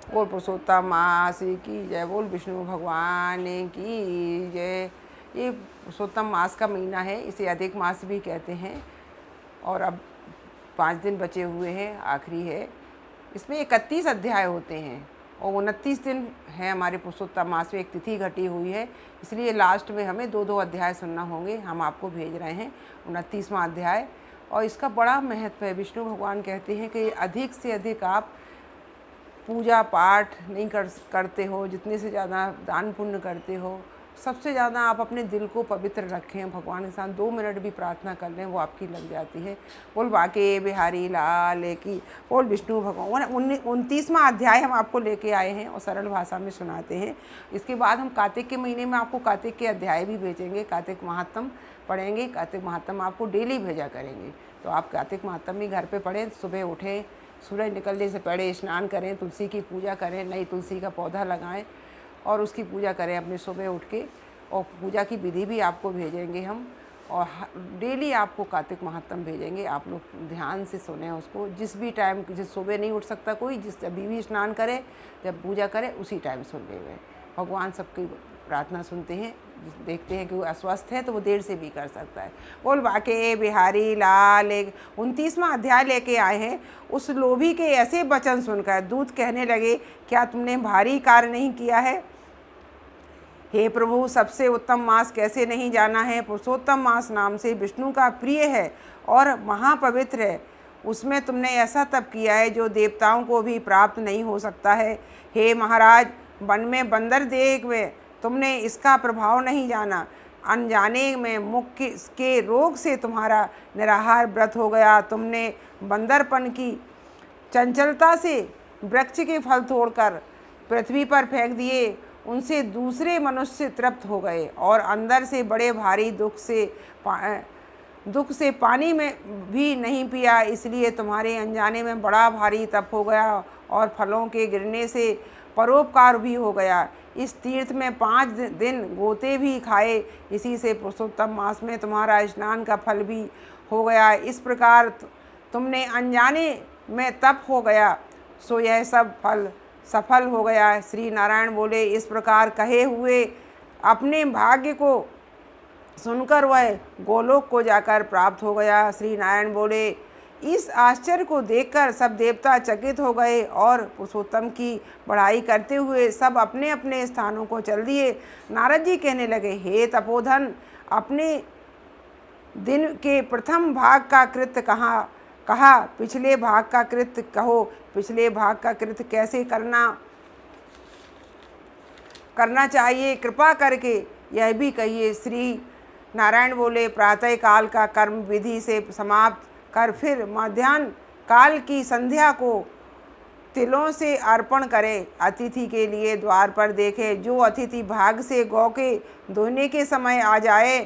बोल पुरुषोत्तम मास की जय, बोल विष्णु भगवान की जय। ये पुरुषोत्तम मास का महीना है, इसे अधिक मास भी कहते हैं। और अब 5 दिन बचे हुए हैं, आखिरी है। इसमें 31 अध्याय होते हैं और 29 दिन है हमारे पुरुषोत्तम मास में। एक तिथि घटी हुई है, इसलिए लास्ट में हमें 2-2 अध्याय सुनना होंगे। हम आपको भेज रहे हैं 29वां अध्याय। और इसका बड़ा महत्व है। विष्णु भगवान कहते हैं कि अधिक से अधिक आप पूजा पाठ नहीं करते हो, जितने से ज़्यादा दान पुण्य करते हो, सबसे ज़्यादा आप अपने दिल को पवित्र रखें। भगवान के साथ 2 मिनट भी प्रार्थना कर लें, वो आपकी लग जाती है। बोल बाके बिहारी लाल की, बोल विष्णु भगवान। 29वां अध्याय हम आपको लेके आए हैं और सरल भाषा में सुनाते हैं। इसके बाद हम कार्तिक के महीने में आपको कार्तिक के अध्याय भी भेजेंगे, कार्तिक महात्म पढ़ेंगे। कार्तिक महात्म आपको डेली भेजा करेंगे, तो आप कार्तिक महात्म भी घर पर पढ़ें। सुबह उठें, सूरज निकलने से पहले स्नान करें, तुलसी की पूजा करें, नई तुलसी का पौधा लगाएं और उसकी पूजा करें अपने सुबह उठ के। और पूजा की विधि भी आपको भेजेंगे हम, और डेली आपको कार्तिक महात्म भेजेंगे। आप लोग ध्यान से सुने उसको। जिस भी टाइम, जिस सुबह नहीं उठ सकता कोई, जिस अभी भी स्नान करे, जब पूजा करे उसी टाइम सुन ले हुए। भगवान सबकी प्रार्थना सुनते हैं। देखते हैं कि वो अस्वस्थ है तो वो देर से भी कर सकता है। बोल बाके बिहारी लाल। 29वां अध्याय लेके आए हैं। उस लोभी के ऐसे वचन सुनकर दूत कहने लगे, क्या तुमने भारी कार्य नहीं किया है? हे प्रभु, सबसे उत्तम मास कैसे नहीं जाना है? पुरुषोत्तम मास नाम से विष्णु का प्रिय है और महापवित्र है। उसमें तुमने ऐसा तप किया है जो देवताओं को भी प्राप्त नहीं हो सकता है। हे महाराज, वन में बंदर देख में तुमने इसका प्रभाव नहीं जाना। अनजाने में मुख के रोग से तुम्हारा निराहार व्रत हो गया। तुमने बंदरपन की चंचलता से वृक्ष के फल तोड़कर पृथ्वी पर फेंक दिए। उनसे दूसरे मनुष्य तृप्त हो गए और अंदर से बड़े भारी दुख से पानी में भी नहीं पिया। इसलिए तुम्हारे अनजाने में बड़ा भारी तप हो गया और फलों के गिरने से परोपकार भी हो गया। इस तीर्थ में 5 दिन गोते भी खाए। इसी से पुरुषोत्तम मास में तुम्हारा स्नान का फल भी हो गया। इस प्रकार तुमने अनजाने में तप हो गया, सो यह सब फल सफल हो गया। श्री नारायण बोले, इस प्रकार कहे हुए अपने भाग्य को सुनकर वह गोलोक को जाकर प्राप्त हो गया। श्री नारायण बोले, इस आश्चर्य को देखकर सब देवता चकित हो गए और पुरुषोत्तम की बढ़ाई करते हुए सब अपने अपने स्थानों को चल दिए। नारद जी कहने लगे, हे तपोधन, अपने दिन के प्रथम भाग का कृत्य कहा, पिछले भाग का कृत्य कहो। पिछले भाग का कृत्य कैसे करना चाहिए, कृपा करके यह भी कहिए। श्री नारायण बोले, प्रातः काल का कर्म विधि से समाप्त कर फिर मध्याह्न काल की संध्या को तिलों से अर्पण करे। अतिथि के लिए द्वार पर देखे। जो अतिथि भाग से गौ के दोहने के समय आ जाए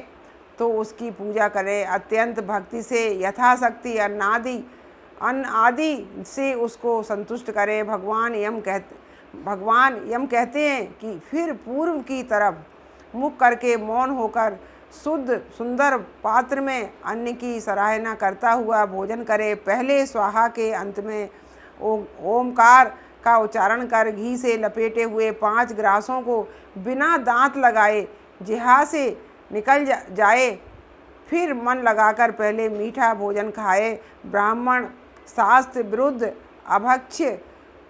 तो उसकी पूजा करे। अत्यंत भक्ति से यथाशक्ति अन्न आदि से उसको संतुष्ट करे। भगवान यम कहते हैं कि फिर पूर्व की तरफ मुख करके मौन होकर शुद्ध सुंदर पात्र में अन्न की सराहना करता हुआ भोजन करे। पहले स्वाहा के अंत में ओमकार का उच्चारण कर घी से लपेटे हुए 5 ग्रासों को बिना दांत लगाए जिह्वा से निकल जाए। फिर मन लगाकर पहले मीठा भोजन खाए। ब्राह्मण शास्त्र विरुद्ध अभक्ष्य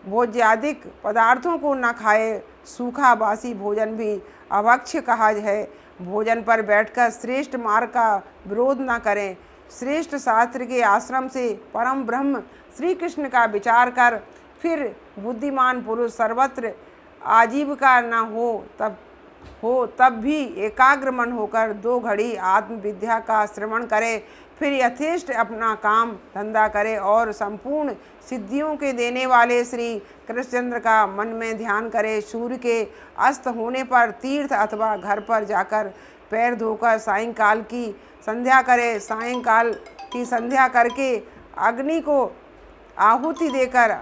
भोज्यादिक पदार्थों को न खाए। सूखा बासी भोजन भी अभक्ष्य कहा है। भोजन पर बैठकर श्रेष्ठ मार्ग का विरोध न करें। श्रेष्ठ शास्त्र के आश्रम से परम ब्रह्म श्री कृष्ण का विचार कर फिर बुद्धिमान पुरुष सर्वत्र आजीविका न हो तब भी एकाग्र मन होकर 2 घड़ी आत्मविद्या का श्रवण करे। फिर यथेष्ट अपना काम धंधा करे और संपूर्ण सिद्धियों के देने वाले श्री कृष्णचंद्र का मन में ध्यान करे। सूर्य के अस्त होने पर तीर्थ अथवा घर पर जाकर पैर धोकर सायंकाल की संध्या करे। सायंकाल की संध्या करके अग्नि को आहुति देकर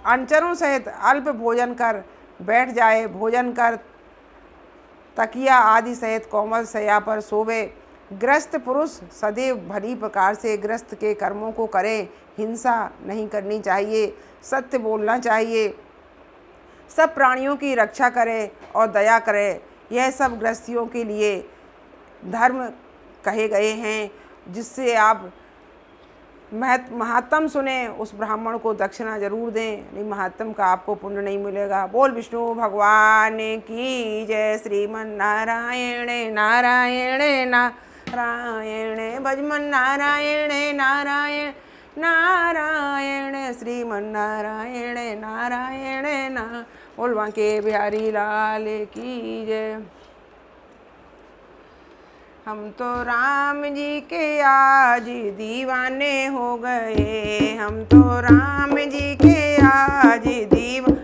अनचरों सहित अल्प भोजन कर बैठ जाए। भोजन कर तकिया आदि सहित कोमल शैया पर सोवे। ग्रस्त पुरुष सदैव भली प्रकार से ग्रस्त के कर्मों को करें। हिंसा नहीं करनी चाहिए, सत्य बोलना चाहिए, सब प्राणियों की रक्षा करे और दया करे। यह सब गृहस्थियों के लिए धर्म कहे गए हैं। जिससे आप महात्म सुने, उस ब्राह्मण को दक्षिणा जरूर दें, नहीं महात्म का आपको पुण्य नहीं मिलेगा। बोल विष्णु भगवान की जय। श्रीमन नारायण नारायण नारायण भजमन नारायण नारायण नारायण श्रीमन नारायण नारायण ना। बोल बांके बिहारी लाल की जय। हम तो राम जी के आज दीवाने हो गए, हम तो राम जी के आज दीवाने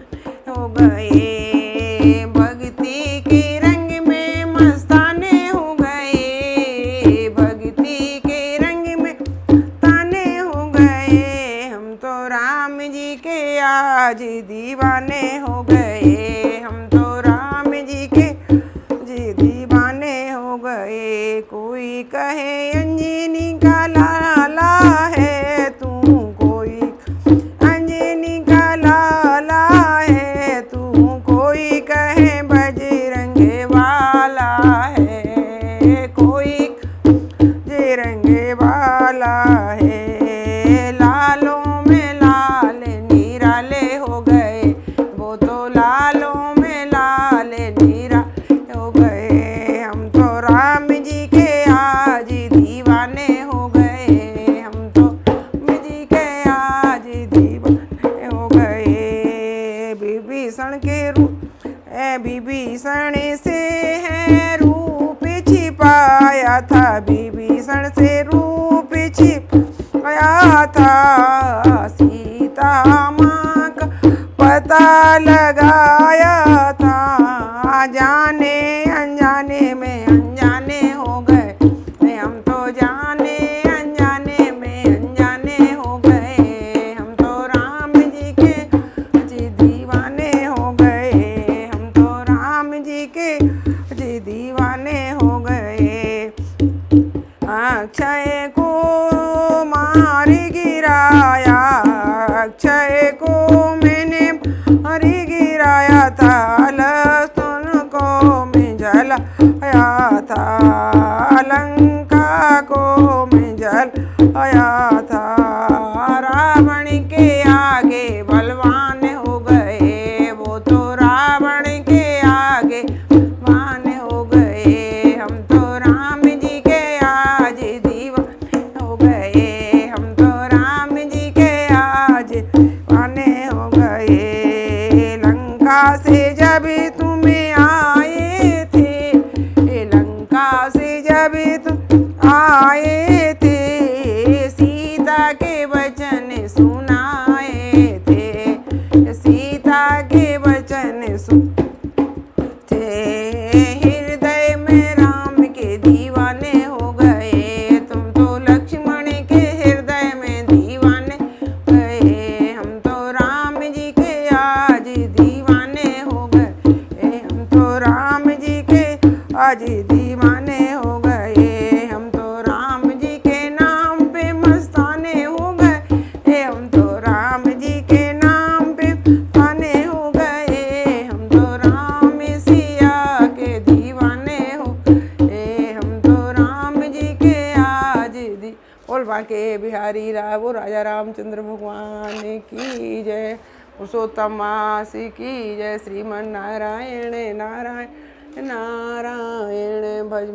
हो गए। भक्ति के रंग में मस्ताने हो गए, भक्ति के रंग में ताने हो गए। हम तो राम जी के आज दीवाने हो गए, हम तो राम जी के दीवाने हो गए। कोई कहे अंजनी का लाला है तू, कोई अंजनी का लाला है तू, कोई कहे बजरंग वाला है, कोई बजरंग वाला है। लालों में लाल निराले हो गए, वो तो लालों में लाल निराले हो गए। हम तो राम जी के आज दीवाने हो गए, हम तो राम जी के आज दीवाने हो गए। विभीषण के रूप विभीषण से है रूप छिपाया था, विभीषण से रूप छिपाया था। सीता माँ का पता लगाया था, जाने अनजाने में अनजाने हो गए। हम तो जाने अनजाने में अनजाने हो गए, हम तो राम जी के जी दीवाने हो गए, हम तो राम जी के जी दीवाने हो गए। अक्षय को मार गिराया, अक्षय को मैंने मार गिराया था, लहसुन को मैं जलाया था, लंका को मैं जलाया था। रावण के आगे बलवान हो गए, वो तो रावण के आगे बलवान हो गए। हम तो राम जी के आज दीवाने हो गए, हम तो राम जी के आज दीवाने हो गए। लंका से जब तुम्हें आए थे, लंका से जब तुम आए थे, सीता के वचन सुनाए थे, सीता के वचन सुनते। हृदय में राम के दीवाने हो गए, तुम तो लक्ष्मण के हृदय में दीवाने गए। हम तो राम जी के आज दीवाने हो गए, हम तो राम जी के आज दीवाने हो गए। हम तो राम जी के नाम पे मस्ताने हो गए, हम तो राम जी के नाम पे मस्ताने हो गए। हम तो राम सिया के दीवाने हो गए, हम तो राम जी के आज बोल बांके बिहारी वो राजा रामचंद्र भगवान की जय। पुरुषोत्तम मास की जय। श्रीमन नारायण नारायण नारायण भज